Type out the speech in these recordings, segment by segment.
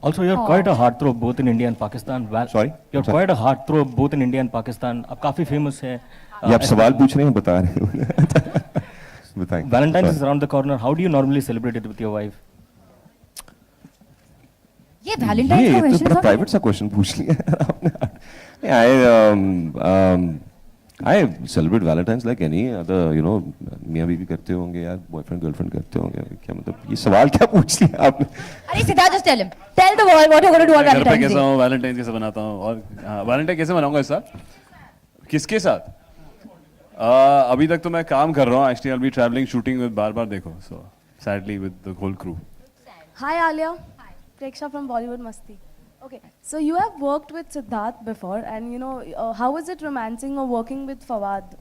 Also, you're quite a heartthrob both in India and Pakistan. Sorry? You're quite a heartthrob both in India and Pakistan. आप काफी famous है. ये आप सवाल पूछ रहे हैं बता रहे हैं बताएं. Valentine's is around the corner. How do you normally celebrate it with your wife? ये वैलेंटाइन का ये तो क्वेश्चन बड़ा था. प्राइवेट सा क्वेश्चन पूछ लिया आपने. I celebrate Valentine's like any other, you know, मियाँ बीवी करते होंगे यार, बॉयफ्रेंड गर्लफ्रेंड करते होंगे. क्या मतलब ये सवाल क्या पूछ लिया आपने? अरे Siddharth, just tell him. Tell the world what you're going to do on मैं घर पे Valentine's कैसा Day. हूँ, वैलेंटाइन कैसे बनाता हूँ और वैलेंटाइन कैसे मनाऊंगा इस साल? किसके साथ? अभी तक तो मैं काम कर रहा हूँ. Actually I will be travelling shooting with बार देखो. So sadly with the whole crew. Hi Alia. Hi. Preksha from Bollywood Masti. Okay, so you have worked with Siddharth before, and you know, how is it romancing or working with Fawad?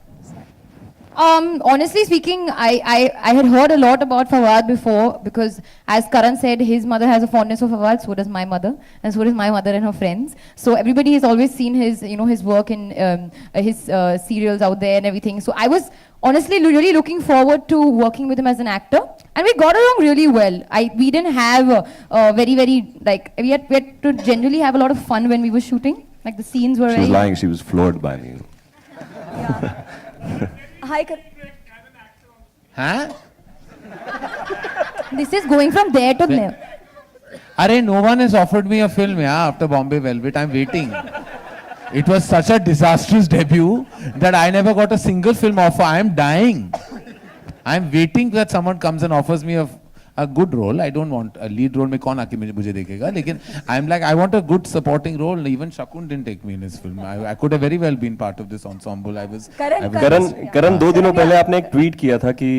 Honestly speaking, I had heard a lot about Fawad before, because as Karan said, his mother has a fondness for Fawad, so does my mother, and so does my mother and her friends. So everybody has always seen his, you know, his work in his serials out there and everything. So I was honestly really looking forward to working with him as an actor, and we got along really well. We didn't have very like we had to generally have a lot of fun when we were shooting. Like the scenes were She was very. lying. She was floored by me. Hi. Huh? This is going from there to there. Arey, no one has offered me a film, yeah, after Bombay Velvet. I'm waiting. It was such a disastrous debut that I never got a single film offer. I am dying. I'm waiting that someone comes and offers me a good role. I don't want a lead role. में कौन आके मुझे देखेगा? लेकिन I'm like, I want a good supporting role. Even Shakun didn't take me in his film. I could have very well been part of this ensemble. करण 2 दिनों पहले आपने एक ट्वीट किया था कि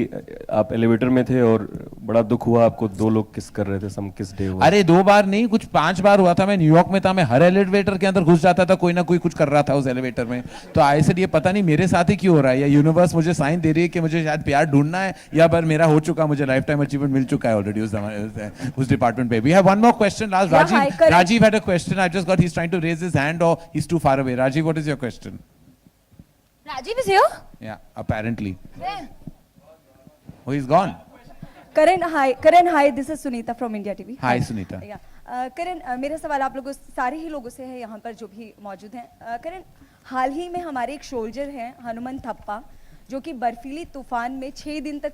आप एलिवेटर में थे और बड़ा दुख हुआ आपको. 2 लोग किस कर रहे थे. सम किस डे हुआ. अरे 2 बार नहीं, कुछ 5 बार हुआ था. मैं न्यूयॉर्क में था. मैं हर एलिवेटर के अंदर घुस जाता था. कोई ना कोई कुछ कर रहा था उस एलिवेटर में. तो ऐसे ये पता नहीं मेरे साथ ही क्यों हो रहा है, या यूनिवर्स मुझे साइन दे रही है कि मुझे शायद प्यार ढूंढना है, या पर मेरा हो चुका, मुझे लाइफ टाइम अचीवमेंट मिल चुका है ऑलरेडी उस डिपार्टमेंट पे. We have one more question. Last, Rajiv had a question. I just got, he's trying to raise his hand or he's too far away. Rajiv, what is your question? Rajiv is here? Yeah, apparently. Where? Oh, he's gone. Karan, hi. This is Sunita from India TV. Hi, Sunita. Yeah. Karan, मेरा सवाल आप लोगों सारे ही लोगों से है यहाँ पर जो भी मौजूद हैं. Karan, हाल ही में हमारे एक सोल्जर हैं हनुमान थप्पा, जो कि बर्फीली तूफान में 6 दिन तक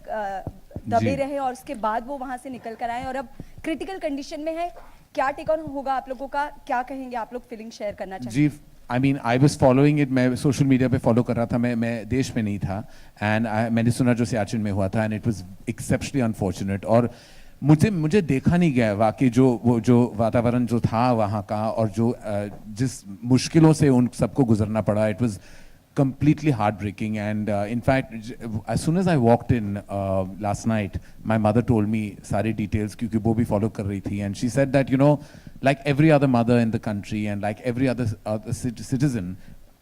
दबे रहे और उसके बाद वो वहाँ से निकल कर आए और अब क्रिटिकल कंडीशन में है. क्या टेक ऑन होगा आप लोगों का, क्या कहेंगे आप लोग, फीलिंग शेयर करना चाहिए? जी, I mean I was following it. मैं सोशल मीडिया पे फॉलो कर रहा था. मैं देश में नहीं था, एंड मैंने सुना जो सियाचिन में हुआ था, and it was exceptionally unfortunate. और मुझे देखा नहीं गया वाकई जो वातावरण जो था वहाँ का, और जो जिस मुश्किलों से उन सबको गुजरना पड़ा. It was completely heartbreaking, and in fact as soon as I walked in last night, my mother told me सारे details क्योंकि वो भी follow कर रही थी, and she said that, you know, like every other mother in the country and like every other citizen,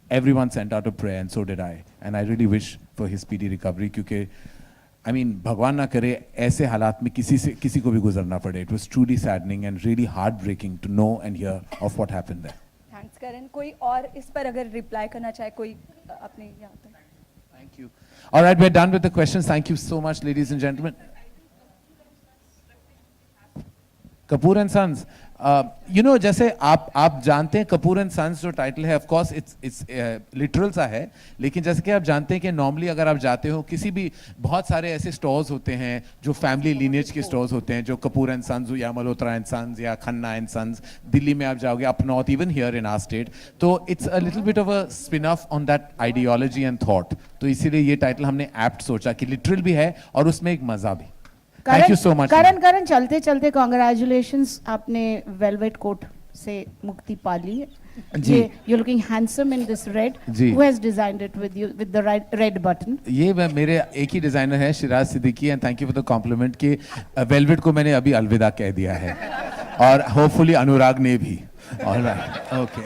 everyone sent out a prayer, and so did I, and I really wish for his speedy recovery. क्योंकि I mean भगवान ना करे ऐसे हालात में किसी को भी गुजरना पड़े. It was truly saddening and really heartbreaking to know and hear of what happened there. Thanks Karan. कोई और इस पर अगर रिप्लाई करना चाहे कोई अपने यहाँ पर. Thank you. All right, we're done with the questions. Thank you so much, ladies and gentlemen. Kapoor and Sons. You know, जैसे आप जानते हैं कपूर एंड सन्स जो टाइटल है, ऑफ कोर्स इट्स लिटरल सा है, लेकिन जैसे कि आप जानते हैं कि नॉर्मली अगर आप जाते हो किसी भी, बहुत सारे ऐसे स्टोर्स होते हैं जो फैमिली लीनेज के स्टोर्स होते हैं, जो कपूर एंड सन्स या मल्होत्रा एंड सन्स या खन्ना एंड सन्स. दिल्ली में आप जाओगे, up north, even here in our state. तो it's a little bit of a spin off on that ideology and thought. तो इसीलिए ये टाइटल हमने एप्ट सोचा कि लिटरल भी है और उसमें एक मजा भी. Thank you so much. करण चलते चलते कॉन्ग्रेचुलेशंस, आपने वेलवेट कोट से मुक्ति पा ली. You're looking handsome in this red. Who has designed it with you with the red button? ये मेरे एक ही डिजाइनर है, Shiraz Siddiqui, and thank you for the compliment कि वेलवेट को मैंने अभी अलविदा कह दिया है, और होपफुली अनुराग ने भी. Alright, okay.